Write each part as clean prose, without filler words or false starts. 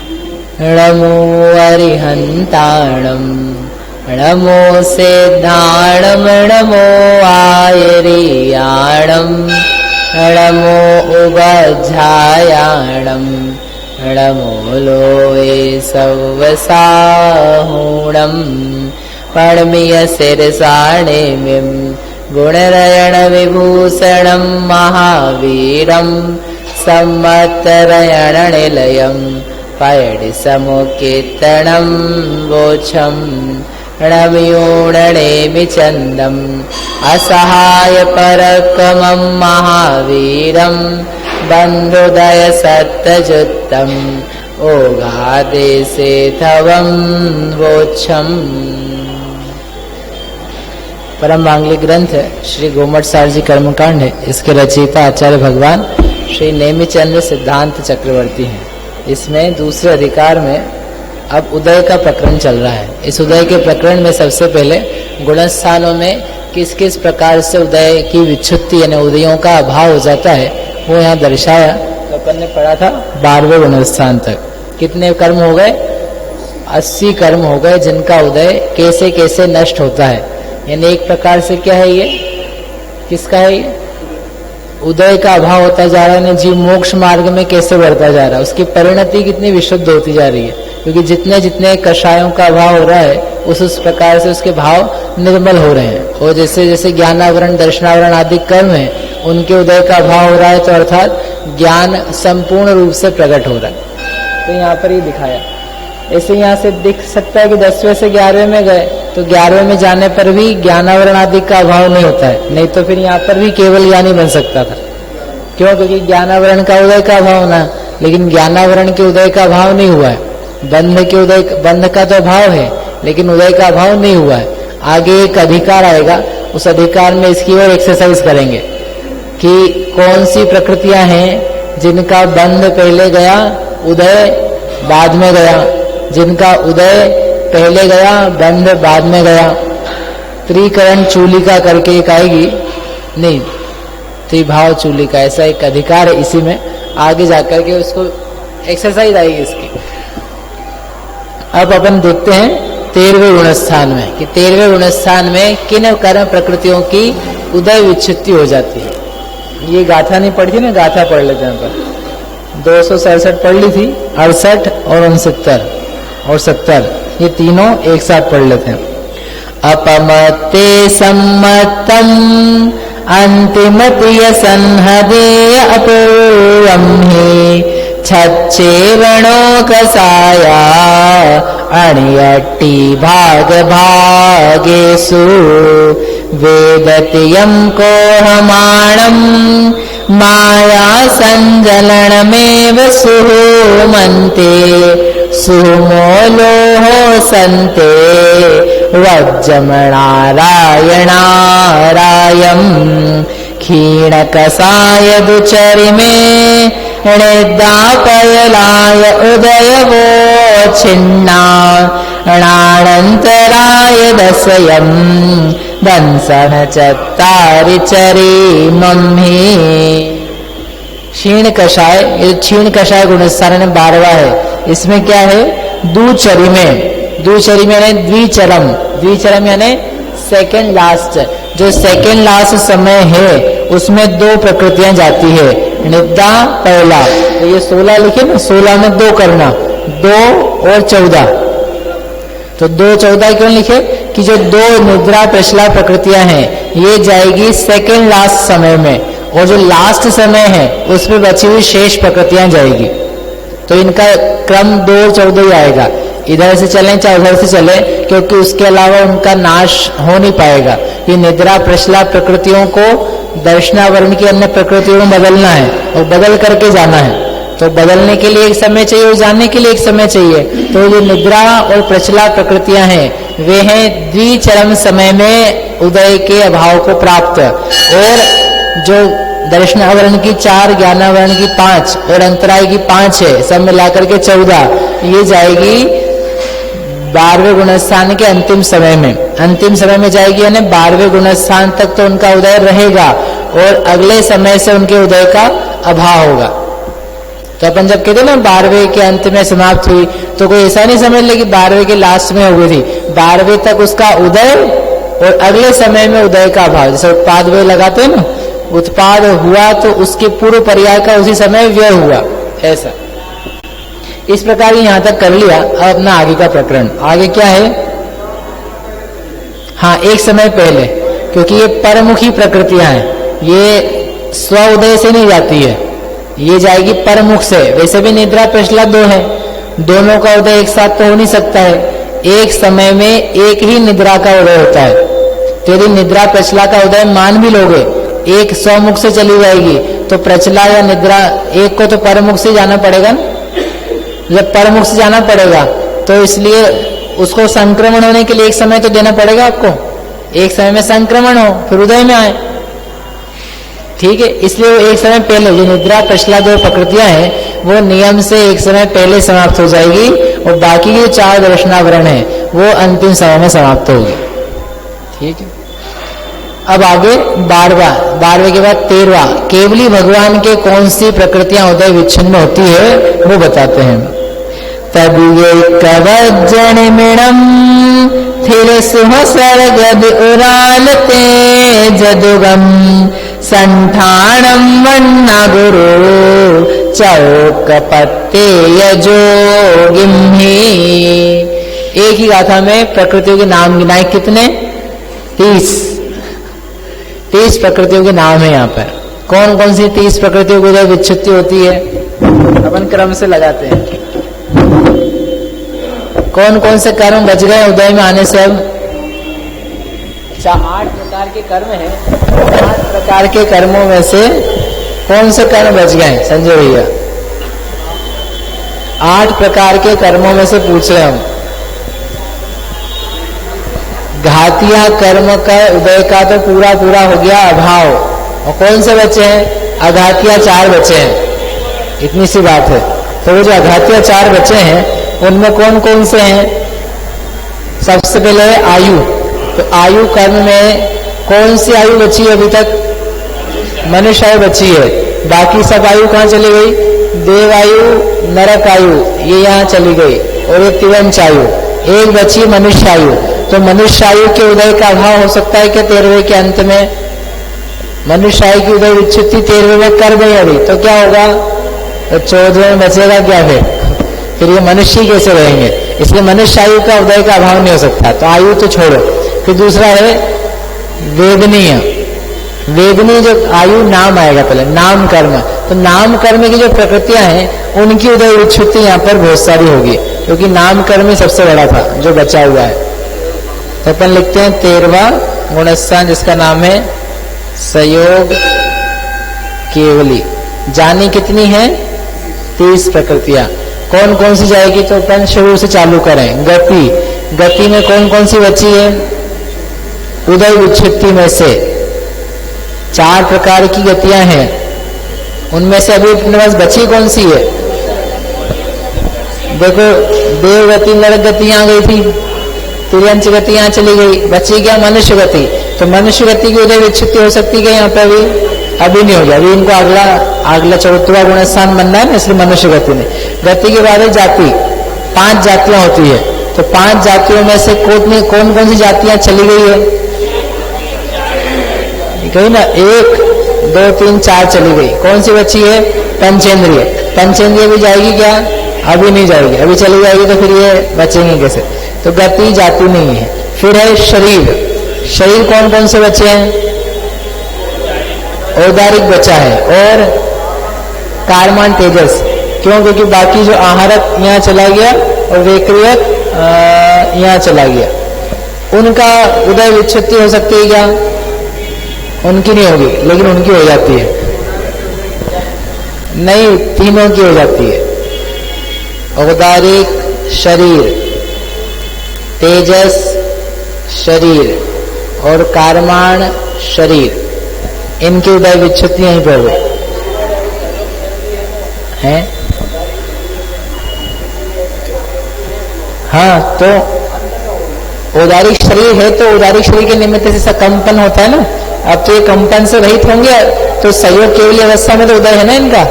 नमो अरिहन्ताणम् नमो सिद्धाणम् नमो आयर्याणम् नमो उपाध्यायाणम् नमो लोये सव्वसाहूणम् पणमीय शिरसाणेमिं गुणरयण विभूषणं महावीरं सम्मतरयण निलयं पयडि समुकीर्तनं वोच्छं णमियोणनेमि चन्दम् असहाय परक्रमं महावीरं बन्धुदय सत्यजुत्तम् ओघादेशे थवं वोच्छम्। परम मांगलिक ग्रंथ श्री गोमट सार जी कर्मकांड है। इसके रचयिता आचार्य भगवान श्री नेमिचंद्र सिद्धांत चक्रवर्ती हैं। इसमें दूसरे अधिकार में अब उदय का प्रकरण चल रहा है। इस उदय के प्रकरण में सबसे पहले गुणस्थानों में किस किस प्रकार से उदय की विच्छुत्ति यानी उदयों का अभाव हो जाता है वो यहाँ दर्शाया। तो अपन ने पढ़ा था 12वें गुणस्थान तक। कितने कर्म हो गए? 80 कर्म हो गए जिनका उदय कैसे कैसे नष्ट होता है। यानी एक प्रकार से क्या है ये, किसका है ये? उदय का अभाव होता जा रहा है। जीव मोक्ष मार्ग में कैसे बढ़ता जा रहा है, उसकी परिणति कितनी विशुद्ध होती जा रही है। क्योंकि जितने जितने कषायों का अभाव हो रहा है उस प्रकार से उसके भाव निर्मल हो रहे हैं। और जैसे जैसे ज्ञानावरण दर्शनावरण आदि कर्म है उनके उदय का अभाव हो रहा है, तो अर्थात ज्ञान संपूर्ण रूप से प्रकट हो रहा है। तो यहाँ पर ये दिखाया। ऐसे यहाँ से दिख सकता है कि 10वें से 11वें में गए तो 11वें में जाने पर भी ज्ञानावरण आदि का अभाव नहीं होता है। नहीं तो फिर यहाँ पर भी केवल ज्ञानी बन सकता था। क्यों? क्योंकि ज्ञानावरण का उदय का अभाव ना, लेकिन ज्ञानावरण के उदय का अभाव नहीं हुआ है। बंध के उदय, बंध का तो अभाव है लेकिन उदय का अभाव नहीं हुआ है। आगे एक अधिकार आएगा, उस अधिकार में इसकी और एक्सरसाइज करेंगे कि कौन सी प्रकृतियां हैं जिनका बंध पहले गया, उदय बाद में गया, जिनका उदय पहले गया, बंध बाद में गया। त्रिकरण चूलिका करके एक आएगी, नहीं त्रिभाव चूलिका, ऐसा एक अधिकार है। इसी में आगे जाकर के उसको एक्सरसाइज आएगी इसकी। अब अपन देखते हैं 13वें गुणस्थान में कि 13वें गुणस्थान में किन कर्म प्रकृतियों की उदय विच्छित्ति हो जाती है। ये गाथा नहीं पढ़ी थी ना, गाथा पढ़ लेते हैं पर 267 पढ़ ली थी, 68 और 69 और 70, ये तीनों एक साथ पढ़ लेते हैं। अपमते सम्मतम अंतिमतीय संहदे अपूर्वम हि छच्चेवणो कसाया अणियट्टी भाग भागेषु वेदतियं कोहमाणं माया संजलनमेव सुहोमन्ते सुमोलोहो सन्ते वज्रमणारायणारायम् क्षीणकसाय दुचरिमे णिदापयलाय उदयवो छिन्ना णानन्तराय दशयम् दंसन चत्तारि चरीमहि। क्षीण कषाय, ये क्षीण कषाय गुणस्थान 12वां है। इसमें क्या है? दुचरिमे, दुचरिमे यानी द्विचरम, द्विचरम यानी सेकेंड लास्ट। जो सेकेंड लास्ट समय है उसमें 2 प्रकृतियां जाती है, निद्रा पहला। तो ये 16 लिखे ना, 16 में 2 करना, 2 और 14। तो 2 14 क्यों लिखे कि जो 2 निद्रा प्रश्ला प्रकृतियां हैं ये जाएगी सेकेंड लास्ट समय में, और जो लास्ट समय है उसमें बची हुई शेष प्रकृतियां जाएगी। तो इनका क्रम 2 और 14 ही आएगा। इधर से चलें चाहे उधर से चले, क्योंकि उसके अलावा उनका नाश हो नहीं पाएगा। ये निद्रा प्रश्ला प्रकृतियों को दर्शनावरण की अन्य प्रकृतियों में बदलना है और बदल करके जाना है। तो बदलने के लिए एक समय चाहिए और जाने के लिए एक समय चाहिए। तो जो निद्रा और प्रचला प्रकृतियां हैं वे हैं द्विचरम समय में उदय के अभाव को प्राप्त, और जो दर्शनावरण की 4, ज्ञानावरण की 5 और अंतराय की 5 है, सब मिलाकर के 14, ये जाएगी 12वें गुणस्थान के अंतिम समय में। अंतिम समय में जाएगी यानी 12वें गुणस्थान तक तो उनका उदय रहेगा और अगले समय से उनके उदय का अभाव होगा। तो अपन जब कहते ना 12वें के अंत में समाप्त हुई, तो कोई ऐसा नहीं समझ ले कि 12वें के लास्ट में हो गई थी। 12वें तक उसका उदय और अगले समय में उदय का अभाव, जैसे उत्पाद व्यय लगाते हैं ना, उत्पाद हुआ तो उसके पूर्व पर्याय का उसी समय व्यय हुआ, ऐसा। इस प्रकार यहां तक कर लिया। अब अपना आगे का प्रकरण, आगे क्या है? हाँ, एक समय पहले, क्योंकि ये परमुखी प्रकृतियां हैं, ये स्व उदय से नहीं जाती है, ये जाएगी परमुख से। वैसे भी निद्रा प्रश्ला दो है, दोनों का उदय एक साथ तो हो नहीं सकता है, एक समय में एक ही निद्रा का उदय होता है। तो यदि निद्रा प्रचला का उदय मान भी लोगे, एक स्वमुख से चली जाएगी, तो प्रचला या निद्रा एक को तो परमुख से जाना पड़ेगा ना। जब परमुख से जाना पड़ेगा तो इसलिए उसको संक्रमण होने के लिए एक समय तो देना पड़ेगा आपको, एक समय में संक्रमण हो फिर उदय में आए, ठीक है। इसलिए वो एक समय पहले, जो निद्रा प्रचला जो प्रकृतियां हैं वो नियम से एक समय पहले समाप्त हो जाएगी, और बाकी के 4 दर्शनावरण है वो अंतिम समय में समाप्त होगी, ठीक है। अब आगे 12वें के बाद 13वां, केवली भगवान के कौन सी प्रकृतियां उदय विच्छिन्न होती है वो बताते हैं। तब ये कवज्जनिमिणम थिर सुहसर्गद उराल तेजदुगम संठाणम वन्ना गुरु चौकपत्ते यजोगिम्हि। एक ही गाथा में प्रकृतियों के नाम गिनाए कितने? 30 प्रकृतियों के नाम है यहाँ पर। कौन कौन सी 30 प्रकृतियों की उदय विच्छित्ति होती है? अपन क्रम से लगाते हैं। कौन कौन से कर्म बच गए उदय में आने से? अब 8 प्रकार के कर्म हैं, 8 प्रकार के कर्मों में से कौन से कर्म बच गए संजय भैया? 8 प्रकार के कर्मों में से पूछ रहे हम। घातिया कर्म का उदय का तो पूरा पूरा हो गया अभाव, और कौन से बचे हैं? अघातिया 4 बचे हैं, इतनी सी बात है। तो वो जो अघातिया 4 बचे हैं उनमें कौन कौन से हैं? सबसे पहले है आयु। तो आयु कर्म में कौन सी आयु बची है अभी तक? मनुष्य आयु बची है, बाकी सब आयु कहाँ चली गई? देव आयु, नरक आयु ये यहाँ चली गई, और ये तिवंच आयु, एक बची मनुष्य आयु। तो मनुष्य आयु के उदय का अभाव हो सकता है क्या 13वें के अंत में? मनुष्य आयु की उदय विच्छित्ति 13वें में कर गई अभी, तो क्या होगा? तो 14वें में बचेगा क्या फिर ये मनुष्य ही कैसे रहेंगे? इसलिए मनुष्य आयु का उदय का अभाव नहीं हो सकता, तो आयु तो छोड़ो। फिर दूसरा है वेदनीय। वेदनीय जो आयु नाम आएगा पहले, नाम कर्म। तो नाम कर्म की जो प्रकृतियां हैं उनकी उदय विच्छित्ति यहाँ पर बहुत सारी होगी, क्योंकि नाम कर्म ही सबसे बड़ा था जो बचा हुआ है। तो अपन लिखते हैं 13वां गुणस्थान, जिसका नाम है संयोग केवली। जानी कितनी है? 30 प्रकृतियां। कौन कौन सी जाएगी? तो अपन शुरू से चालू करें। गति, गति में कौन कौन सी बची है? उदय विच्छित्ति में से 4 प्रकार की गतियां हैं, उनमें से अभी अपने पास बची कौन सी है? देखो, देव गति, नरक गति यहाँ गई थी, तिर्यंच गति यहाँ चली गई, बची क्या? मनुष्य गति। तो मनुष्य गति की उदय विच्छित्ति हो सकती है यहाँ पे? अभी नहीं होगा, अभी इनको अगला 4वां गुणस्थान बनना है ना, इसलिए मनुष्य गति में। गति के बाद जाति, 5 जातियां होती है। तो 5 जातियों में से कौन कौन सी जातियां चली गई है? कही ना, 1 2 3 4 चली गई। कौन सी बची है? पंचेंद्रिय। पंचेंद्रिय भी जाएगी क्या? अभी नहीं जाएगी, अभी चली जाएगी तो फिर ये बचेंगे कैसे? तो गति जाति नहीं है। फिर है शरीर। शरीर कौन कौन से बचे हैं? औदारिक बचा है, और कारमान तेजस। क्यों? क्योंकि बाकी जो आहारक यहाँ चला गया और वेक्रियक यहाँ चला गया, उनका उदय विच्छित्ति हो सकती है क्या? उनकी नहीं होगी, लेकिन उनकी हो जाती है। नहीं, तीनों की हो जाती है। औदारिक शरीर, तेजस शरीर और कारमाण शरीर, इनकी उदय विच्छित्ति यहीं पर हो है। हाँ, तो औदारिक शरीर है, तो औदारिक शरीर के निमित्त से कंपन होता है ना। अब तो ये कंपन से रहित होंगे, तो सहयोग केवल अवस्था में तो उदय है ना इनका।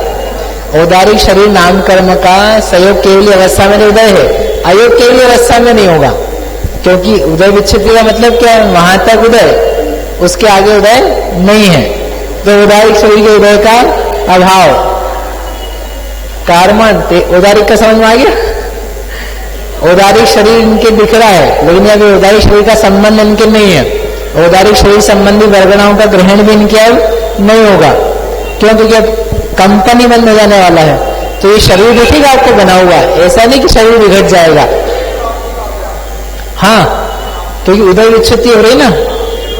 औदारिक शरीर नाम कर्म का संयोग केवली अवस्था में उदय है, अयोग केवली अवस्था में नहीं होगा, क्योंकि उदय विच्छित्ति का मतलब क्या है, वहां तक उदय, उसके आगे उदय नहीं है। तो औदारिक शरीर के उदय का अभाव, कार्मण औदारिक का समझ में आ गया। औदारिक शरीर इनके दिख रहा है, लेकिन अभी औदारिक शरीर का संबंध इनके नहीं है। औदारिक शरीर संबंधी वर्गणाओं का ग्रहण भी इनके अब नहीं होगा। क्यों? क्योंकि अब कंपन ही बंद हो जाने वाला है। तो ये शरीर दिखेगा आपको बना हुआ, ऐसा नहीं कि शरीर बिगड़ जाएगा। हाँ, क्योंकि उदय विच्छित्ति हो रही ना।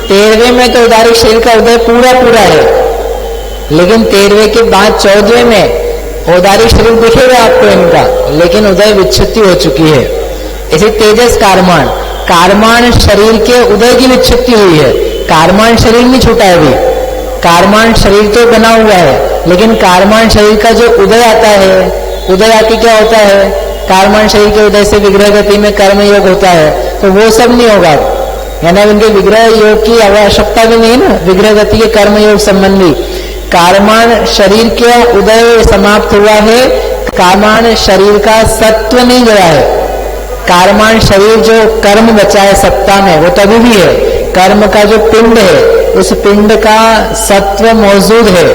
13वें में तो औदारिक शरीर का उदय पूरा पूरा है, लेकिन 13वें के बाद 14वें में औदारिक शरीर दिखेगा आपको इनका, लेकिन उदय विच्छित्ति हो चुकी है। इसी तेजस कारमान, कारमान शरीर के उदय की विच्छित्ति हुई है, कारमान शरीर नहीं छूटा है अभी। कारमान शरीर तो बना हुआ है, लेकिन कारमान शरीर का जो उदय आता है, उदय आके क्या होता है, कारमान शरीर के उदय से विग्रह गति में कर्म योग होता है, तो वो सब नहीं होगा। यानी इनके विग्रह योग की आवश्यकता भी नहीं है ना, विग्रह गति के कर्म योग संबंधी। कारमान शरीर के उदय समाप्त हुआ है, कारमान शरीर का सत्व नहीं गया है। कारमान शरीर जो कर्म बचा है सत्ता में, वो तभी भी है। कर्म का जो पिंड है, उस पिंड का सत्व मौजूद है,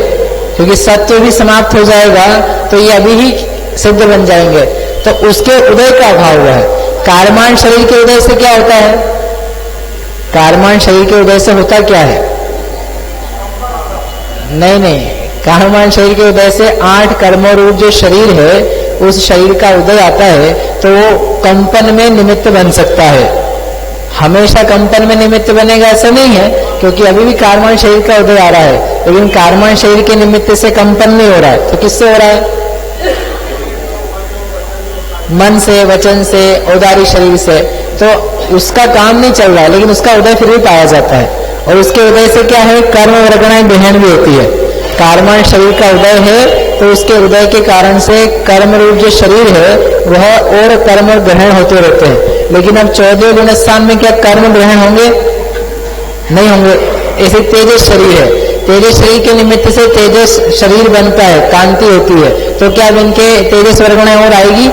क्योंकि सत्व भी समाप्त हो जाएगा तो ये अभी ही सिद्ध बन जाएंगे, तो उसके उदय का अभाव हुआ है। कारमान शरीर के उदय से क्या होता है, कारमान शरीर के उदय से होता क्या है? नहीं, कारमान शरीर के उदय से 8 कर्मों रूप जो शरीर है, उस शरीर का उदय आता है, तो वो कंपन में निमित्त बन सकता है। हमेशा कंपन में निमित्त बनेगा ऐसा नहीं है, क्योंकि अभी भी कारमान शरीर का उदय आ रहा है, लेकिन कारमान शरीर के निमित्त से कंपन नहीं हो रहा है। तो किससे हो रहा है? मन से, वचन से, औदारिक शरीर से। तो उसका काम नहीं चल रहा है, लेकिन उसका उदय फिर भी पाया जाता है। और उसके उदय से क्या है, कर्म वर्गणाएं ग्रहण भी होती है। कारमान शरीर का उदय है, तो उसके उदय के कारण से कर्म रूप जो शरीर है वह और कर्म ग्रहण होते रहते हैं। लेकिन अब 14वें गुण स्थान में क्या कर्म ग्रहण होंगे? नहीं होंगे। ऐसे तेजस शरीर है, तेजस शरीर के निमित्त से तेजस शरीर बनता है, कांति होती है, तो क्या इनके तेजस वर्गणाएं और आएगी?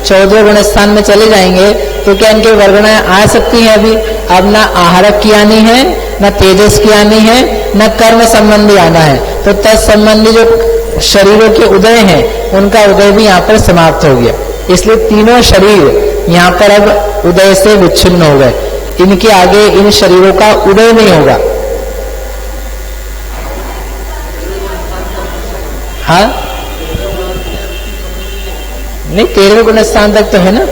14वें गुण स्थान में चले जाएंगे तो क्या इनके वर्गणाएं आ सकती हैं? अभी अब ना आहारक की आनी है, न तेजस की आनी है, न कर्म संबंधी आना है। तो तत्संबंधी जो शरीरों के उदय हैं, उनका उदय भी यहाँ पर समाप्त हो गया। इसलिए तीनों शरीर यहाँ पर अब उदय से विच्छिन्न हो गए। इनके आगे इन शरीरों का उदय नहीं होगा। हाँ, नहीं, 13वें गुण स्थान तक तो है ना।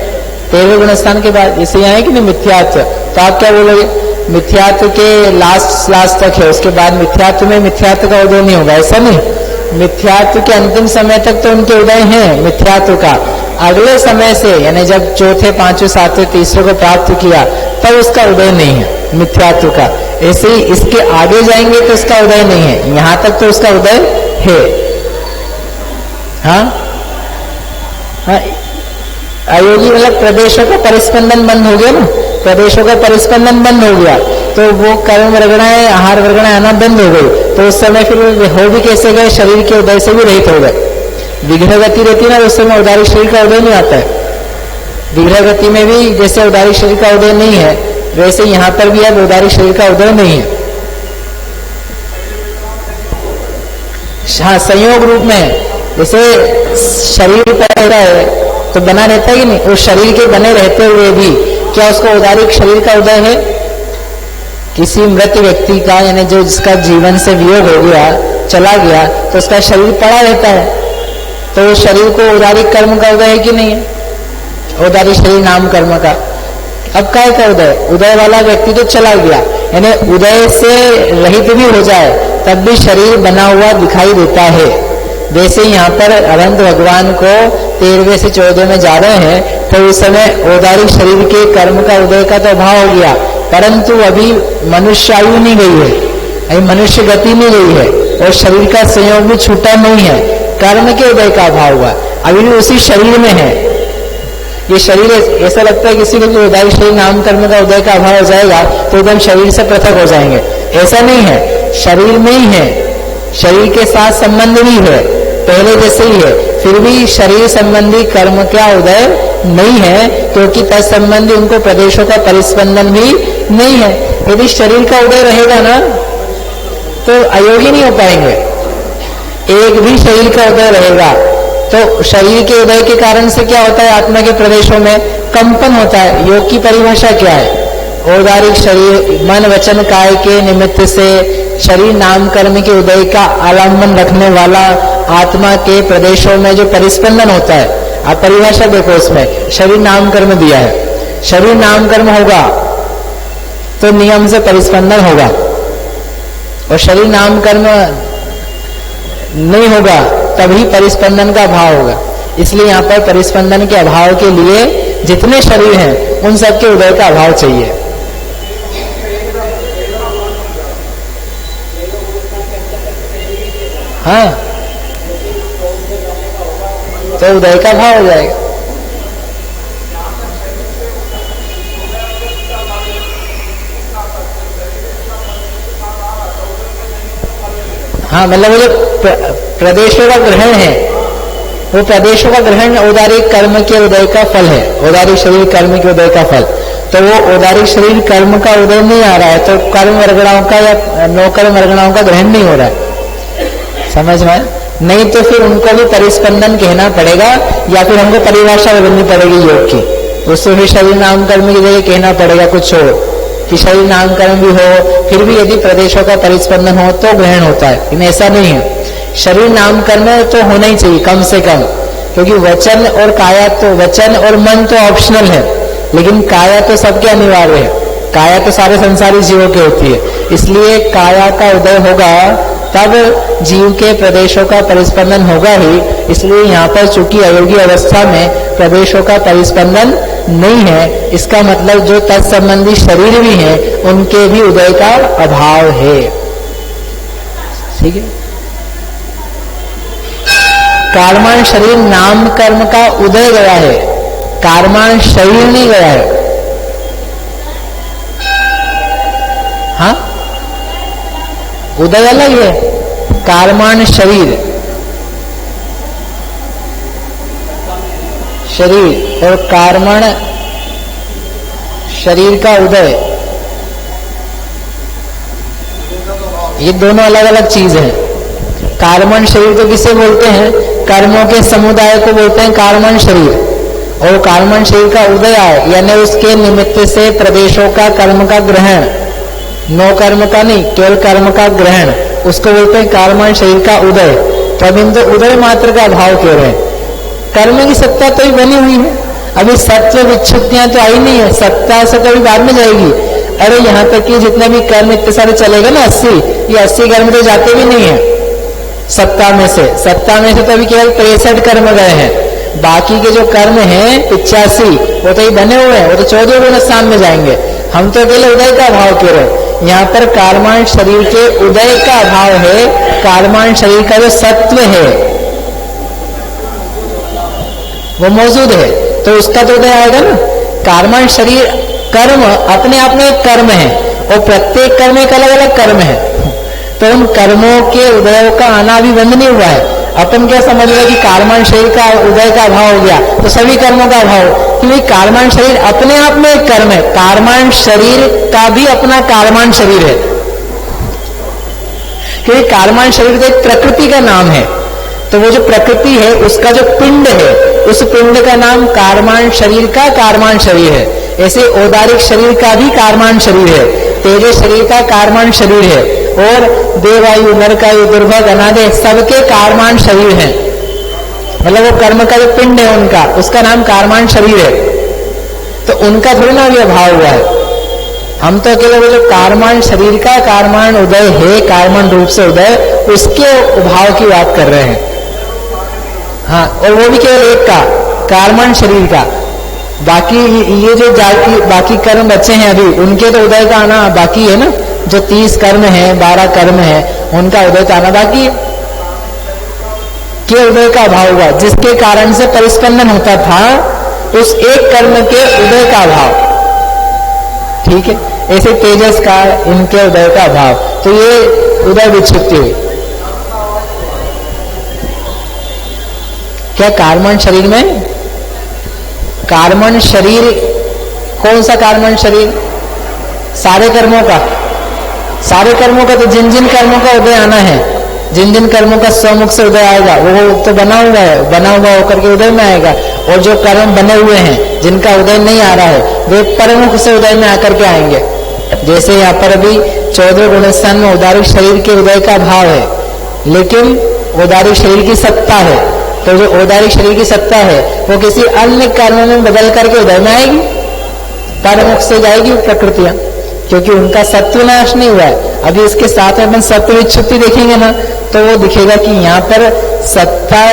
13वें गुण स्थान के बाद इसे यहाँ है कि नहीं, मिथ्यात्व। तो आप क्या बोलोगे? मिथ्यात्व के लास्ट तक है, उसके बाद मिथ्यात्व में मिथ्यात्व का उदय नहीं होगा, ऐसा नहीं। मिथ्यात्व के अंतिम समय तक तो उनके उदय हैं मिथ्यात्व का। अगले समय से, यानी जब चौथे, पांचवें, सातवें, तीसरे को प्राप्त किया, तब उसका उदय नहीं है मिथ्यात्व का। ऐसे ही इसके आगे जाएंगे तो उसका उदय नहीं है, यहाँ तक तो उसका उदय है। हाँ, अयोगी मतलब प्रदेशों का परिस्पंदन बंद हो गया ना, प्रदेशों का परिस्पंदन बंद हो गया, तो वो कर्म वर्गणाएं, आहार वर्गणाएं आना बंद हो गई। तो उस समय फिर हो भी कैसे गए, शरीर के उदय से भी रहित हो गए। विग्रह गति रहती है ना, उस समय औदारिक शरीर का उदय नहीं आता है। विग्रह गति में भी जैसे औदारिक शरीर का उदय नहीं है, वैसे यहाँ पर भी अब औदारिक शरीर का उदय नहीं है। हाँ, संयोग रूप में जैसे शरीर पर रहता है तो बना रहता है कि नहीं, उस शरीर के बने रहते हुए भी क्या उसको औदारिक शरीर का उदय है? किसी मृत व्यक्ति का, यानी जो जिसका जीवन से वियोग हो गया, चला गया, तो उसका शरीर पड़ा रहता है, तो उस शरीर को औदारिक कर्म का उदय है कि नहीं है? औदारिक शरीर नाम कर्म का। अब काय का उदय? उदय वाला व्यक्ति तो चला गया, यानी उदय से रहित भी हो जाए तब भी शरीर बना हुआ दिखाई देता है। वैसे यहाँ पर अनंत भगवान को 13वें से 14वें में जा रहे हैं, तो उस समय औदारिक शरीर के कर्म का उदय का तो अभाव हो गया, परंतु अभी मनुष्य आयु नहीं गई है, अभी मनुष्य गति नहीं गई है, और शरीर का संयोग भी छूटा नहीं है, कर्म के उदय का अभाव हुआ, अभी भी उसी शरीर में है। ये शरीर ऐसा लगता है किसी को कि औदारिक शरीर नाम कर्म का उदय का अभाव हो जाएगा तो एकदम शरीर से पृथक हो जाएंगे, ऐसा नहीं है। शरीर में ही है, शरीर के साथ संबंध भी है, पहले जैसे ही है, फिर भी शरीर संबंधी कर्म का उदय नहीं है, क्योंकि तत्संबंधी उनको प्रदेशों का परिस्पंदन भी नहीं है। यदि शरीर का उदय रहेगा ना तो अयोगी नहीं हो पाएंगे। एक भी शरीर का उदय रहेगा तो शरीर के उदय के कारण से क्या होता है, आत्मा के प्रदेशों में कंपन होता है। योग की परिभाषा क्या है, औदारिक शरीर मन वचन काय के निमित्त से शरीर नाम कर्म के उदय का आलंबन रखने वाला आत्मा के प्रदेशों में जो परिस्पंदन होता है। आप परिभाषा देखो, उसमें शरीर नाम कर्म दिया है, शरीर नाम कर्म होगा तो नियम से परिस्पंदन होगा, और शरीर नाम कर्म नहीं होगा तभी परिस्पंदन का अभाव होगा। इसलिए यहाँ पर परिस्पंदन के अभाव के लिए जितने शरीर हैं उन सब के उदय का अभाव चाहिए। हाँ, तो उदय का भाव हो जाएगा। हाँ, मतलब वो जो प्रदेशों का ग्रहण है, वो प्रदेशों का ग्रहण औदारिक कर्म के उदय का फल है, औदारिक शरीर कर्म के उदय का फल। तो वो औदारिक शरीर कर्म का उदय नहीं आ रहा है, तो कर्म वर्गणाओं का या नौकर्म वर्गणाओं का ग्रहण नहीं हो रहा है। समझ में? नहीं तो फिर उनको भी परिस्पंदन कहना पड़ेगा, या फिर हमको परिभाषा बदलनी पड़ेगी योग की। तो उससे फिर शरीर नाम कर्म की जगह कहना पड़ेगा कुछ और, कि शरीर नाम कर्म भी हो, फिर भी यदि प्रदेशों का परिस्पंदन हो तो ग्रहण होता है। लेकिन ऐसा नहीं है, शरीर नाम कर्म तो होना ही चाहिए कम से कम, क्योंकि वचन और काया तो, वचन और मन तो ऑप्शनल है, लेकिन काया तो सबके अनिवार्य है। काया तो सारे संसारी जीवों की होती है, इसलिए काया का उदय होगा तब जीव के प्रदेशों का परिस्पंदन होगा ही। इसलिए यहाँ पर चूंकि अयोगी अवस्था में प्रदेशों का परिस्पंदन नहीं है, इसका मतलब जो तत्संबंधी शरीर भी हैं उनके भी उदय का अभाव है। ठीक है, कार्मान शरीर नाम कर्म का उदय गया है, कार्मान शरीर नहीं गया है। हाँ, उदय अलग है, कार्मान शरीर, शरीर और कार्मण शरीर का उदय, ये दोनों अलग अलग चीज हैं। कार्मण शरीर तो किसे बोलते हैं, कर्मों के समुदाय को बोलते हैं कार्मण शरीर, और कार्मण शरीर का उदय आए यानी उसके निमित्त से प्रदेशों का कर्म का ग्रहण, नो कर्म का नहीं, केवल कर्म का ग्रहण, उसको बोलते हैं कार्मण शरीर का उदय। तो अब इन तो उदय मात्र का अभाव कह रहे हैं। कर्म की सत्ता तो ही बनी हुई है, अभी सत्व विच्छुतियां तो आई नहीं है, सत्ता से कभी बाद में जाएगी। अरे यहाँ तक कि जितने भी कर्म इतने सारे चलेगा ना 80, ये 80 कर्म तो जाते भी नहीं है सत्ता में से। सत्ता में से तो अभी केवल 63 कर्म गए हैं, बाकी के जो कर्म हैं 85 वो तो ही बने हुए हैं, वो तो 14 गुण स्थान में जाएंगे। हम तो अकेले उदय का अभाव कह रहे हैं। यहाँ पर कार्मान शरीर के उदय का अभाव है, कार्मान शरीर का जो सत्व है वो मौजूद है, तो उसका तो उदय आएगा ना। कार्मान शरीर कर्म अपने आप में एक कर्म है, और प्रत्येक कर्म एक अलग अलग कर्म है, तो उन कर्मों के उदय का आना भी बंद नहीं हुआ है। अपन क्या समझ रहे कि कार्मान शरीर का उदय का अभाव हो गया तो सभी कर्मों का अभाव, क्योंकि कार्मान शरीर अपने आप में एक कर्म है, कार्मान शरीर का भी अपना कार्मान शरीर है, क्योंकि कार्मान शरीर तो एक प्रकृति का नाम है। तो वो जो प्रकृति है उसका जो पिंड है, उस पिंड का नाम कार्मान शरीर का कार्मान शरीर है। ऐसे औदारिक शरीर का भी कार्मान शरीर है, तेज शरीर का कार्मान शरीर है, और देवायु नरकायु दुर्भग अनादि सबके कार्मान शरीर है। मतलब वो कर्म का जो पिंड है उनका, उसका नाम कार्मान शरीर है, तो उनका थोड़ी ना भी अभाव हुआ है। हम तो अकेले वो जो कार्मान शरीर का कार्मान उदय है, कार्मान रूप से उदय, उसके अभाव की बात कर रहे हैं। हाँ, और वो भी केवल एक का, कार्मान शरीर का। बाकी ये जो बाकी कर्म बच्चे हैं अभी, उनके तो उदय का आना बाकी है ना। जो 30 कर्म है, 12 कर्म है, उनका उदय का आना बाकी है। के उदय का अभाव हुआ, जिसके कारण से परिस्पंदन होता था, उस एक कर्म के उदय का अभाव। ठीक है, ऐसे तेजस का, इनके उदय का अभाव, तो ये उदय विच्छित्ति हुई। क्या कार्मण शरीर में? कार्मण शरीर कौन सा कार्मण शरीर? सारे कर्मों का, सारे कर्मों का। तो जिन जिन कर्मों का उदय आना है, जिन जिन कर्मों का स्वमुख से उदय आएगा वो तो बना हुआ है, बना हुआ होकर के उदय में आएगा। और जो कर्म बने हुए हैं जिनका उदय नहीं आ रहा है वे परमुख से उदय में आकर के आएंगे। जैसे यहाँ पर अभी 14वें गुणस्थान में उदारिक शरीर के उदय का भाव है, लेकिन उदारिक शरीर की सत्ता है। तो जो उदारिक शरीर की सत्ता है वो किसी अन्य कर्म में बदल करके उदय में आएगी, परमुख से जाएगी प्रकृतियां, क्योंकि उनका सत्व नाश नहीं हुआ है। अभी इसके साथ में अपन सत्व विच्छुत्ति देखेंगे ना, तो वो दिखेगा कि यहाँ पर सत्ता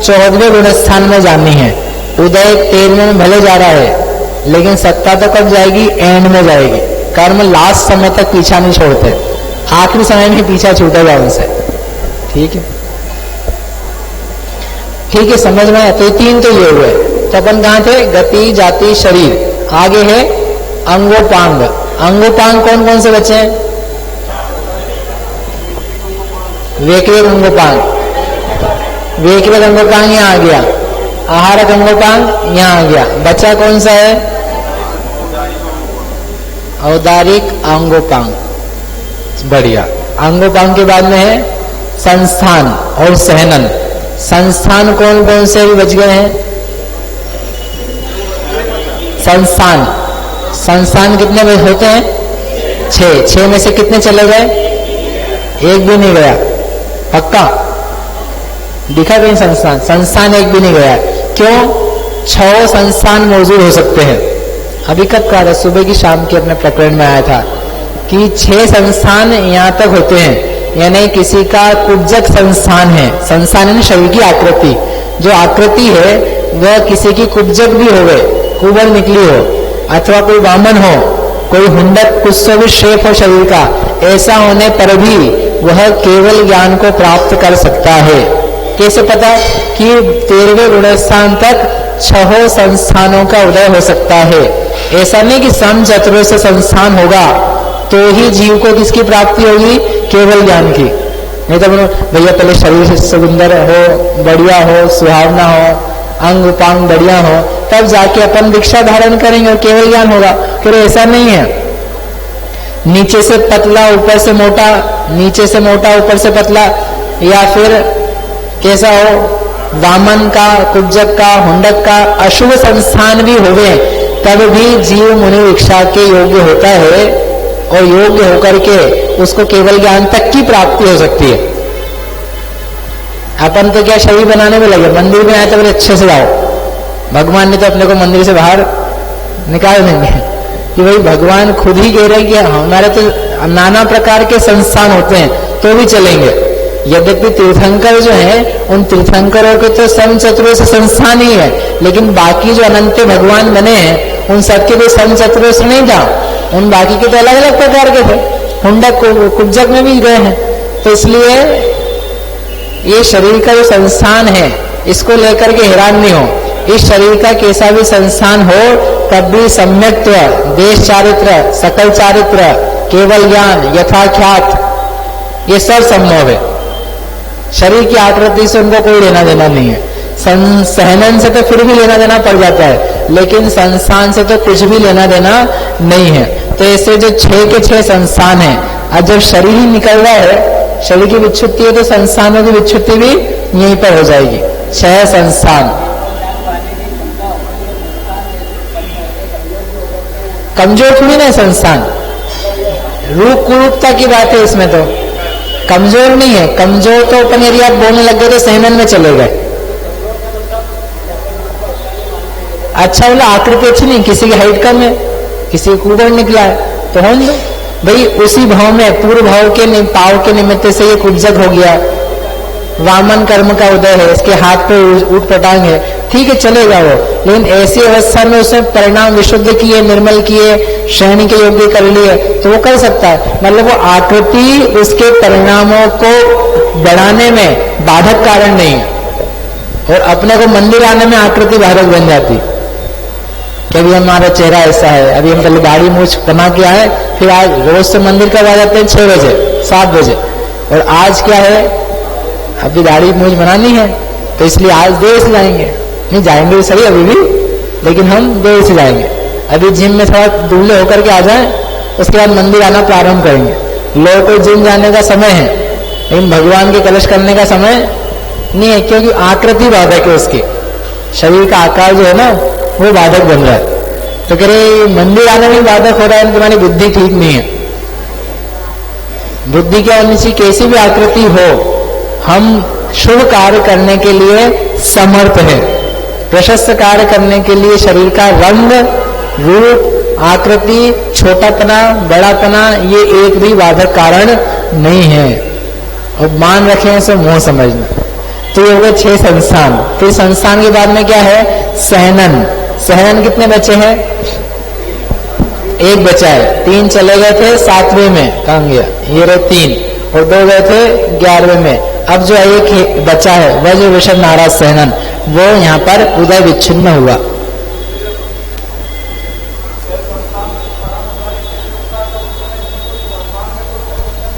14वें गुणस्थान में जानी है, उदय 13वें में भले जा रहा है, लेकिन सत्ता तो कब जाएगी? एंड में जाएगी। कर्म लास्ट समय तक पीछा नहीं छोड़ते, आखिरी समय में पीछा छूटेगा उनसे। ठीक है, ठीक है, समझ में आया? तो 3 तो ये हुए। तो अपन कहाँ थे? गति, जाति, शरीर। आगे है अंगोपांग। अंगोपांग कौन कौन से बचे हैं? वेकवेक अंगोपांग, वेकवेक अंगोपांग यहाँ आ गया, आहारक अंगोपांग यहाँ आ गया। बचा कौन सा है? औदारिक अंगोपांग। बढ़िया। अंगोपांग के बाद में है संस्थान और सहनन। संस्थान कौन कौन से भी बच गए हैं? संस्थान, संस्थान कितने होते हैं? 6। 6 में से कितने चले गए? एक भी नहीं गया। पक्का दिखा कहीं संस्थान? संस्थान एक भी नहीं गया। क्यों? 6 संस्थान मौजूद हो सकते हैं। अभी कब कहा था? सुबह की शाम के अपने प्रकरण में आया था कि 6 संस्थान यहाँ तक होते हैं। यानी किसी का कुब्जक संस्थान है, संस्थान है शरीर की आकृति, जो आकृति है वह किसी की कुब्जक भी हो गए, कुबर निकली हो, अथवा कोई वामन हो, कोई हुंडक कुछ तो भी शेप हो शरीर का, ऐसा होने पर भी वह केवल ज्ञान को प्राप्त कर सकता है। कैसे पता? कि 13वें गुणस्थान तक 6 संस्थानों का उदय हो सकता है। ऐसा नहीं कि सम चतुर्थ से संस्थान होगा तो ही जीव को किसकी प्राप्ति होगी? केवल ज्ञान की। नहीं तो भैया पहले शरीर सुंदर हो, बढ़िया हो, सुहावना हो, अंग उपांग बढ़िया हो, तब जाके अपन दीक्षा धारण करेंगे और केवल ज्ञान होगा। फिर ऐसा नहीं है, नीचे से पतला ऊपर से मोटा, नीचे से मोटा ऊपर से पतला, या फिर कैसा हो, वामन का, कुब्जक का, हुंडक का अशुभ संस्थान भी होवे, तब भी जीव मुनि दीक्षा के योग्य होता है और योग्य होकर के उसको केवल ज्ञान तक की प्राप्ति हो सकती है। अपन तो क्या शरीर बनाने में लगे, मंदिर में आए तो बड़े अच्छे से जाओ, भगवान ने तो अपने को मंदिर से बाहर निकाल देंगे कि भाई भगवान खुद ही कह रहे हैं कि हमारे तो नाना प्रकार के संस्थान होते हैं तो भी चलेंगे। यद्यपि तीर्थंकर जो है उन तीर्थंकरों के तो सम चतुर्थ संस्थान ही है, लेकिन बाकी जो अनंत भगवान बने हैं उन सबके भी सम चतुर्थ नहीं था, उन बाकी के तो अलग अलग प्रकार के थे, हुंडक कुब्जक में भी गए हैं। तो इसलिए ये शरीर का जो संस्थान है इसको लेकर के हैरान नहीं हो। इस शरीर का कैसा भी संस्थान हो तब भी सम्यक्त्व, देश चारित्र, सकल चारित्र, केवल ज्ञान, यथाख्यात, ये सब संभव है। शरीर की आकृति से उनको कोई लेना देना नहीं है। सहनन से तो फिर भी लेना देना पड़ जाता है, लेकिन संस्थान से तो कुछ भी लेना देना नहीं है। तो ऐसे जो 6 के 6 संस्थान है, अब जब शरीर ही निकल रहा है, शरीर की विच्छुत्ति है तो संस्थानों की विच्छुत्ति भी यहीं पर हो जाएगी। 6 संस्थान। कमजोर थोड़ी ना संस्थान, रूप कुरूपता की बात है इसमें, तो कमजोर नहीं है। कमजोर तो अपन यदि आप बोलने लग गए तो सहनन में चले गए। अच्छा बोला आकृति अच्छी नहीं, किसी की हाइट कम है, किसी को कुबर निकला है, तो होने दो भाई। उसी भाव में पूर्व भाव के पाव के निमित्त से ये कुब्जक हो गया, वामन कर्म का उदय है, इसके हाथ पे ऊट पटांग है, ठीक है चलेगा वो। लेकिन ऐसी अवस्था में उसने परिणाम विशुद्ध किए, निर्मल किए, श्रेणी के योग्य कर लिए, तो वो कर सकता है। मतलब वो आकृति उसके परिणामों को बढ़ाने में बाधक कारण नहीं है। और अपने को मंदिर आने में आकृति बाधक बन जाती कि अभी हमारा चेहरा ऐसा है, अभी हम पहले दाढ़ी मूछ बना के आए, फिर आज रोज से मंदिर कब आ जाते हैं? 6 बजे 7 बजे, और आज क्या है, अभी दाढ़ी मूछ बनानी है, तो इसलिए आज देर से जाएंगे। नहीं जाएंगे तो सही अभी भी, लेकिन हम देर से जाएंगे। अभी जिम में थोड़ा दूल्हे होकर के आ जाएं, उसके बाद मंदिर आना प्रारंभ करेंगे। लोगों को जिम जाने का समय है, लेकिन भगवान के कलश करने का समय नहीं है, क्योंकि आकृति बाधक है उसकी। शरीर का आकार जो है ना वो बाधक बन रहा है। तो कह रहे मंदिर आने में बाधक हो रहा है, तुम्हारी बुद्धि ठीक नहीं है। बुद्धि क्या होनी चाहिए? कैसी भी आकृति हो, हम शुभ कार्य करने के लिए समर्थ है। प्रशस्त कार्य करने के लिए शरीर का रंग, रूप, आकृति, छोटापना, बड़ापना ये एक भी बाधक कारण नहीं है। और मान रखे हैं सो मोह समझना। तो ये हो गए 6 संस्थान। फिर संस्थान के बाद में क्या है? सहनन। सहनन कितने बचे हैं? 1 बचा है। 3 चले गए थे 7वें में, कहाँ गया? ये रहे 3, और 2 गए थे 11वें में। अब जो 1 बचा है वह जो विषम नाराज सहनन, वो यहाँ पर उदय विच्छिन्न हुआ।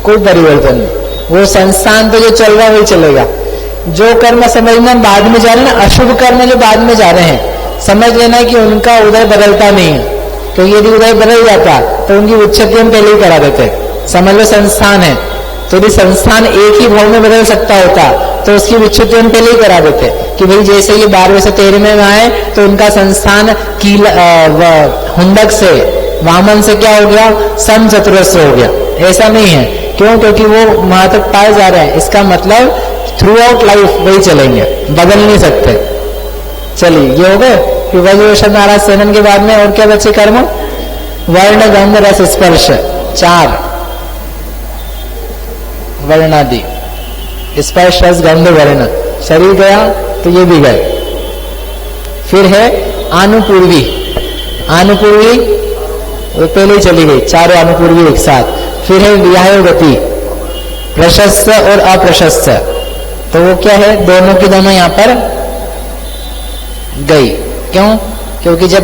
कोई परिवर्तन नहीं, वो संस्थान तो जो चल रहा है वही चलेगा। जो कर्म समझना बाद में जा रहे हैं ना, अशुभ कर्म जो बाद में जा रहे हैं, समझ लेना कि उनका उदय बदलता नहीं है। क्योंकि यदि उदय बदल जाता तो उनकी उच्चति हम पहले ही करा देते। समझ लो संस्थान है, तो यदि संस्थान एक ही भाव में बदल सकता होता तो उसकी विच्छेद हम पहले ही करा देते कि भाई जैसे ये 12वें से 13वें में आए तो उनका संस्थान हुंडक से, वामन से क्या हो गया? सम चतुरस्र हो गया। ऐसा नहीं है। क्यों? क्योंकि वो महातक पाए जा रहे हैं। इसका मतलब थ्रू आउट लाइफ वही चलेंगे, बदल नहीं सकते। चलिए ये हो गए कि वज्र नाराज सेनन के बाद में और क्या बचे कर्म? वर्ण गंध रस स्पर्श 4 वर्णादि, स्पर्श रस गंध वर्ण। शरीर गया तो ये भी गए। फिर है आनुपूर्वी। आनुपूर्वी वो पहले ही चली गई, 4 आनुपूर्वी एक साथ। फिर है व्याय गति, प्रशस्त और अप्रशस्त। तो वो क्या है? दोनों की दोनों यहाँ पर गई। क्यों? क्योंकि जब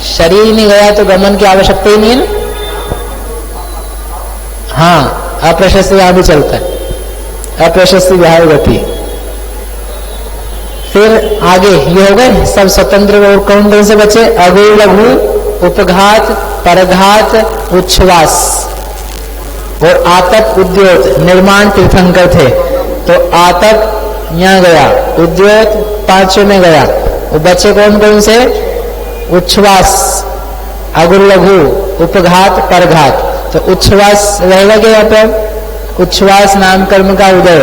शरीर नहीं गया तो गमन की आवश्यकता ही नहीं है ना। हाँ, अप्रशस्त यहां भी चलता है, अप्रशस्त व्याय गति। फिर आगे ये हो गए सब स्वतंत्र। और कौन कौन से बचे? अगु, लघु, उपघात, परघात, उच्छ्वास और आतप, उद्योत। निर्माण तीर्थंकर थे तो आतप यहां गया, उद्योत 5वें में गया। वो बचे कौन कौन से? उच्छ्वास, अगुर, लघु, उपघात, परघात। तो उच्छ्वास रहेगा क्या यहाँ पर? उच्छ्वास नाम कर्म का उदय।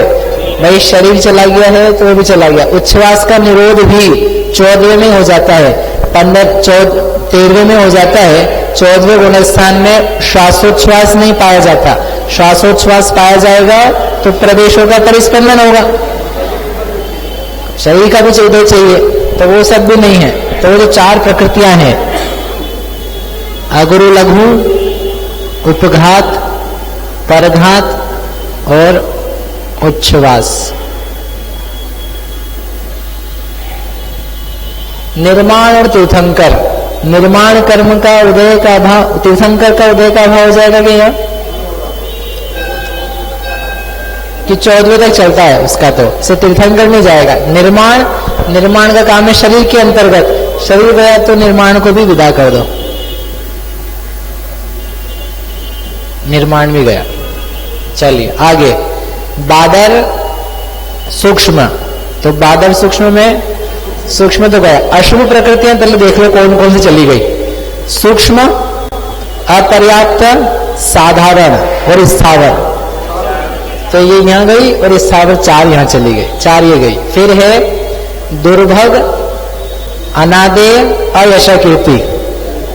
भाई शरीर चला गया है तो वो भी चला गया। उच्छ्वास का निरोध भी 14वें में हो जाता है, 13वें में हो जाता है। 14वें गुणस्थान में श्वासोच्छ्वास नहीं पाया जाता। श्वासोच्छ्वास पाया जाएगा तो प्रदेशों का परिस्पंदन होगा, शरीर का भी उदय चाहिए, तो वो सब भी नहीं है। तो वो जो 4 प्रकृतियां हैं, अगुरु, लघु, उपघात, परघात और उच्छ्वास। निर्माण और तीर्थंकर। निर्माण कर्म का उदय का भाव, तीर्थंकर का उदय का भाव हो जाएगा कि यहाँ कि 14वें तक चलता है उसका, तो से तीर्थंकर में जाएगा। निर्माण का काम है शरीर के अंतर्गत। शरीर गया तो निर्माण को भी विदा कर दो, निर्माण भी गया। चलिए आगे, बादर सूक्ष्म। तो बादर सूक्ष्म में, सूक्ष्म तो गया। अशुभ प्रकृतियां पहले देख लो कौन कौन सी चली गई। सूक्ष्म, अपर्याप्त, साधारण और स्थावर। तो ये यहां गई और स्थावर 4 यहां चली गई, 4 ये गई। फिर है दुर्भग, अनादेय, अयशकीर्ति।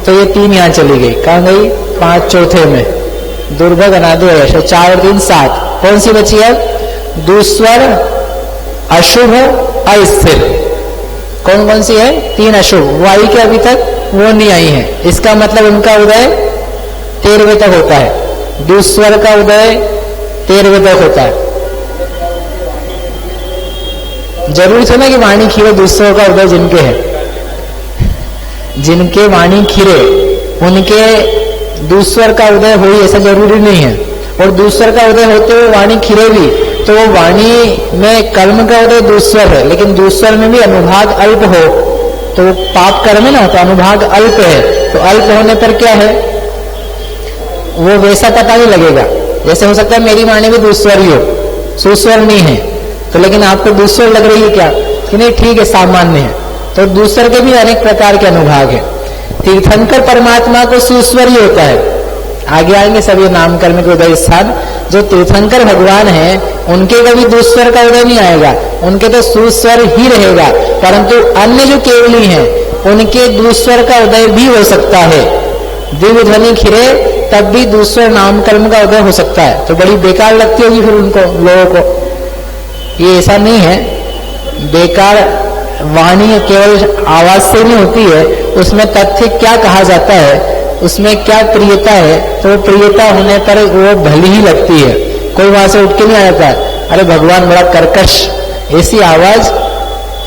तो ये 3 यहां चली गई। कहां गई? 5 चौथे में। दुर्भग, अनादेय, अयश। 4 और 3 7। कौन सी बची है? दुस्वर, अशुभ, अस्थिर। कौन कौन सी है? 3 अशुभ। वो आई क्या अभी तक? वो नहीं आई है। इसका मतलब उनका उदय 13वें तक होता है। दुस्वर का उदय 13वें तक होता है। जरूरी है ना कि वाणी खीरे दूसरों का उदय जिनके है, जिनके वाणी खीरे उनके दूसर का उदय हो, ऐसा जरूरी नहीं है। और दूसर का उदय होते हुए वाणी खीरे भी तो वो वाणी में कर्म का उदय दूस्वर है, लेकिन दूस्वर में भी अनुभाग अल्प हो तो वो पाप कर्म है ना, तो अनुभाग अल्प है, तो अल्प होने पर क्या है, वो वैसा पता नहीं लगेगा। जैसे हो सकता है मेरी वाणी भी दूस्वर ही हो, सुस्वर नहीं है, तो लेकिन आपको दूस्वर लग रही है क्या कि नहीं, ठीक है सामान्य है। तो दूसर के भी अनेक प्रकार के अनुभाग है। तीर्थंकर परमात्मा को सुस्वर ही होता है। आगे आएंगे सभी नाम कर्म के उदय स्थान। जो तीर्थंकर भगवान है उनके कभी दूस्वर का उदय नहीं आएगा, उनके तो सुस्वर ही रहेगा, परंतु अन्य जो केवली हैं उनके दूस्वर का उदय भी हो सकता है। दिव्य ध्वनि खिरे तब भी दूसरे नाम कर्म का उदय हो सकता है। तो बड़ी बेकार लगती होगी फिर उनको, लोगों को। ये ऐसा नहीं है, बेकार वाणी केवल आवाज से नहीं होती है, उसमें तथ्य क्या कहा जाता है, उसमें क्या प्रियता है, तो प्रियता होने पर वो भली ही लगती है। कोई वहां से उठ के नहीं आ जाता अरे भगवान बड़ा कर्कश, ऐसी आवाज,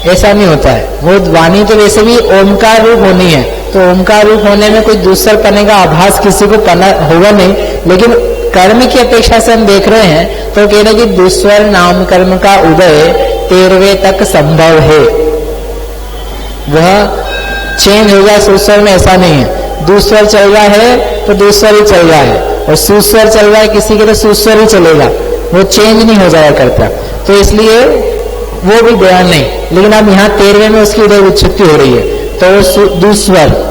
ऐसा नहीं होता है। वो वाणी तो वैसे भी ओमकार रूप होनी है, तो ओमकार रूप होने में कोई दूसर पने का आभास किसी को पना होगा नहीं, लेकिन कर्म की अपेक्षा से हम देख रहे हैं तो कह रहे कि दूसर नाम कर्म का उदय 13वें तक संभव है। वह चेंज होगा, सुस्वर में ऐसा नहीं है। दूसर चल रहा है तो दूसर ही चल रहा है, और सुस्वर चल रहा है किसी के तो सुस्वर ही चलेगा, वो चेंज नहीं हो जाया करता। तो इसलिए वो भी बयान नहीं, लेकिन अब यहाँ 13वें में उसकी उदय उत्पत्ति हो रही है, तो दूसर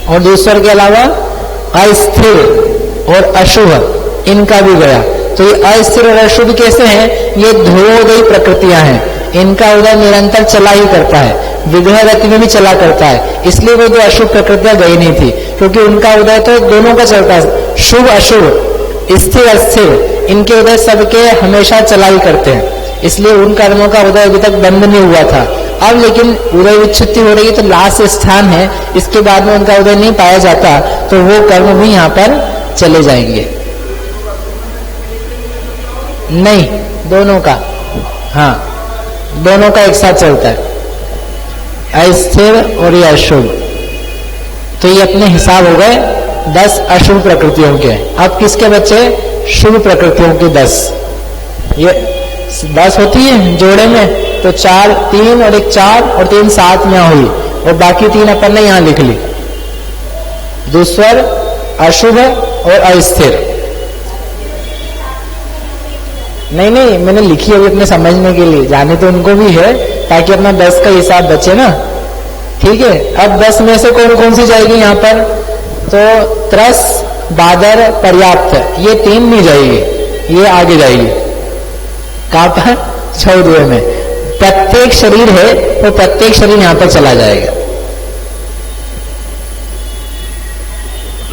और दूसर के अलावा अस्थिर और अशुभ, इनका भी गया। तो ये अस्थिर और अशुभ कैसे हैं, ये ध्रुवोदयी प्रकृतियां हैं, इनका उदय निरंतर चला ही करता है, विग्रह गति में भी चला करता है। इसलिए वो जो अशुभ प्रकृतियां गई नहीं थी, क्योंकि उनका उदय तो दोनों का चलता है, शुभ अशुभ, स्थिर अस्थिर, इनके उदय सबके हमेशा चला ही करते हैं। इसलिए उन कर्मों का उदय अभी तक बंद नहीं हुआ था। अब लेकिन उदय विच्छुत्ति हो रही है, तो लास्ट स्थान है, इसके बाद में उनका उदय नहीं पाया जाता, तो वो कर्म भी यहाँ पर चले जाएंगे। नहीं, दोनों का, हाँ दोनों का एक साथ चलता है, अस्थिर और ये अशुभ। तो ये अपने हिसाब हो गए 10 अशुभ प्रकृतियों के। अब किसके बच्चे, शुभ प्रकृतियों के 10। ये 10 होती है जोड़े में, तो 4 3 और 1 4 और 3 7 में हुई, और बाकी 3 अपन ने यहां लिख ली, दूसर, अशुभ और अस्थिर। नहीं, मैंने लिखी है अपने समझने के लिए, जाने तो उनको भी है, ताकि अपना 10 का हिसाब बचे ना। ठीक है, अब 10 में से कौन कौन सी जाएगी यहाँ पर, तो त्रस, बादर, पर्याप्त, ये 3 नहीं जाएगी, ये आगे जाएगी। कहां पर, 14वें में। प्रत्येक शरीर है तो प्रत्येक शरीर यहां पर चला जाएगा।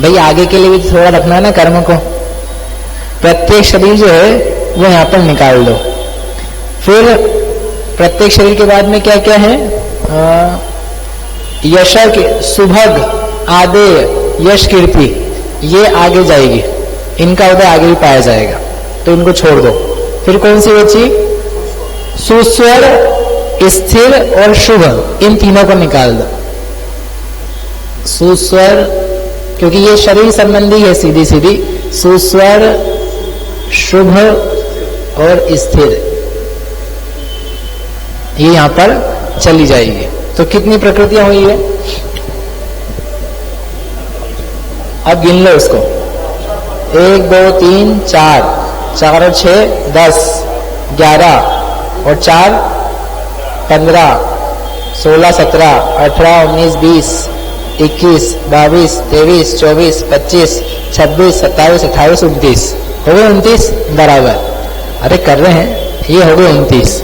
भाई आगे के लिए भी थोड़ा रखना है ना कर्म को। प्रत्येक शरीर जो है वो यहां पर निकाल दो। फिर प्रत्येक शरीर के बाद में क्या क्या है, यशक, सुभग, आदेय, यश, कीर्ति, ये आगे जाएगी, इनका उदय आगे भी पाया जाएगा, तो इनको छोड़ दो। फिर कौन सी बची, सुस्वर, स्थिर और शुभ, इन तीनों को निकाल दो। सुस्वर क्योंकि ये शरीर संबंधी है सीधी सीधी, सुस्वर, शुभ और स्थिर, ये यहां पर चली जाएगी। तो कितनी प्रकृतियां हुई है, अब गिन लो इसको, 1 2 3 4, 4 और 6 10, 11 और 4 15, 16 17 18 19 20 21 22 23 24 25 26 27 28 29, हो गए 29 बराबर। अरे कर रहे हैं, ये हो गए 29।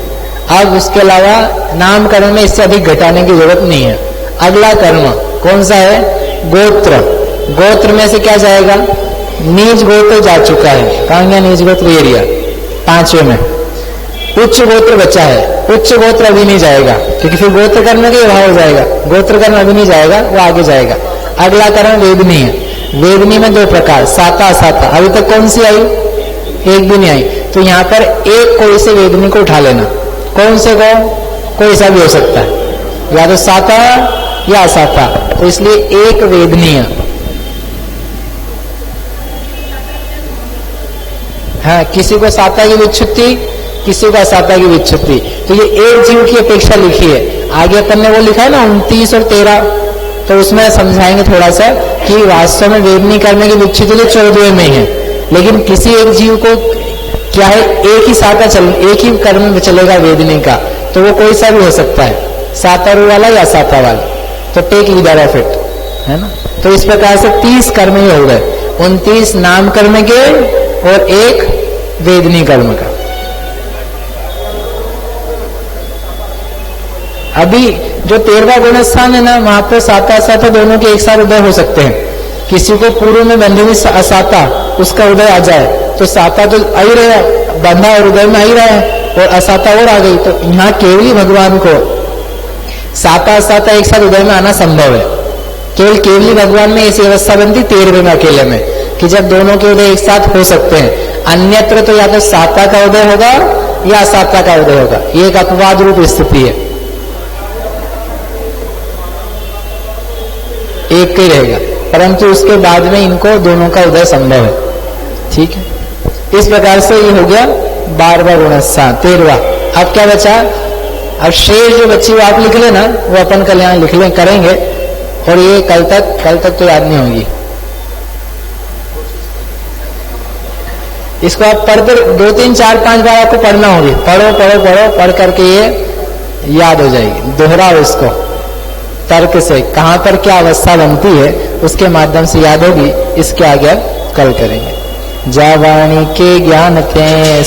अब उसके अलावा नाम कर्म में इससे अधिक घटाने की जरूरत नहीं है। अगला कर्म कौन सा है, गोत्र। गोत्र में से क्या जाएगा, नीच गोत्र जा चुका है, कहाँ गया नीच गोत्र, एरिया 5वें में। उच्च गोत्र बचा है, उच्च गोत्र अभी नहीं जाएगा, क्योंकि फिर गोत्र कर्म के अभाव हो जाएगा, गोत्र कर्म अभी नहीं जाएगा, वो आगे जाएगा। अगला कर्म वेदनी है। वेदनी में 2 प्रकार, साता असाता, अभी तक कौन सी आई, एक भी नहीं आई, तो यहाँ पर एक कोई से वेदनी को उठा लेना। कौन से को, कोई सा भी हो सकता है, या तो साता या असाता, तो इसलिए एक वेदनीय। हाँ, किसी को साता की विच्छुत्ति, किसी को असाता की विच्छुत्ति। तो ये एक जीव की अपेक्षा लिखी है। आगे अपन ने वो लिखा है ना 29 और 13, तो उसमें समझाएंगे थोड़ा सा कि वास्तव में वेदनी कर्म की विच्छुत्ति तो 14वें में है, लेकिन किसी एक जीव को क्या है, एक ही साता एक ही कर्म में चलेगा वेदनी का, तो वो कोई सा भी हो सकता है, सातारू वाला या साता वाला। तो टेक लीडर ऑफ इट, है ना। तो इस प्रकार से 30 कर्म ही हो गए, 29 नाम कर्म के और एक वेदनी कर्म का। अभी जो 13वां गुणस्थान है ना, वहां पर साता असाता दोनों के एक साथ उदय हो सकते हैं। किसी को पूर्व में बंधनी असाता उसका उदय आ जाए तो साता तो आ ही रहा, बंधा और उदय में आ ही रहा है, और असाता और आ गई, तो यहाँ केवली भगवान को साता असाता एक साथ उदय में आना संभव है। केवली भगवान में ऐसी अवस्था बनती 13वें में अकेले में, कि जब दोनों के उदय एक साथ हो सकते हैं। अन्यत्र तो या तो साता का उदय होगा या असाता का उदय होगा, ये एक अपवाद रूप स्थिति है, एक ही रहेगा, परंतु उसके बाद में इनको दोनों का उदय संभव है। ठीक है, इस प्रकार से ये हो गया 12वां गुणस्थान, 13वां। अब क्या बचा, अब शेष जो बच्ची वो आप लिख लेना, वो अपन कल यहाँ लिख लें करेंगे, और ये कल तक तो याद नहीं होगी। इसको आप पढ़ते 2, 3, 4, 5 बार आपको पढ़ना होगी, पढ़ो पढ़ो पढ़ो, पढ़ करके ये याद हो जाएगी। दोहराओ इसको तर्क से, कहां पर क्या अवस्था बनती है उसके माध्यम से याद होगी। इसके आगे कल करेंगे। जावाणी के ज्ञान थे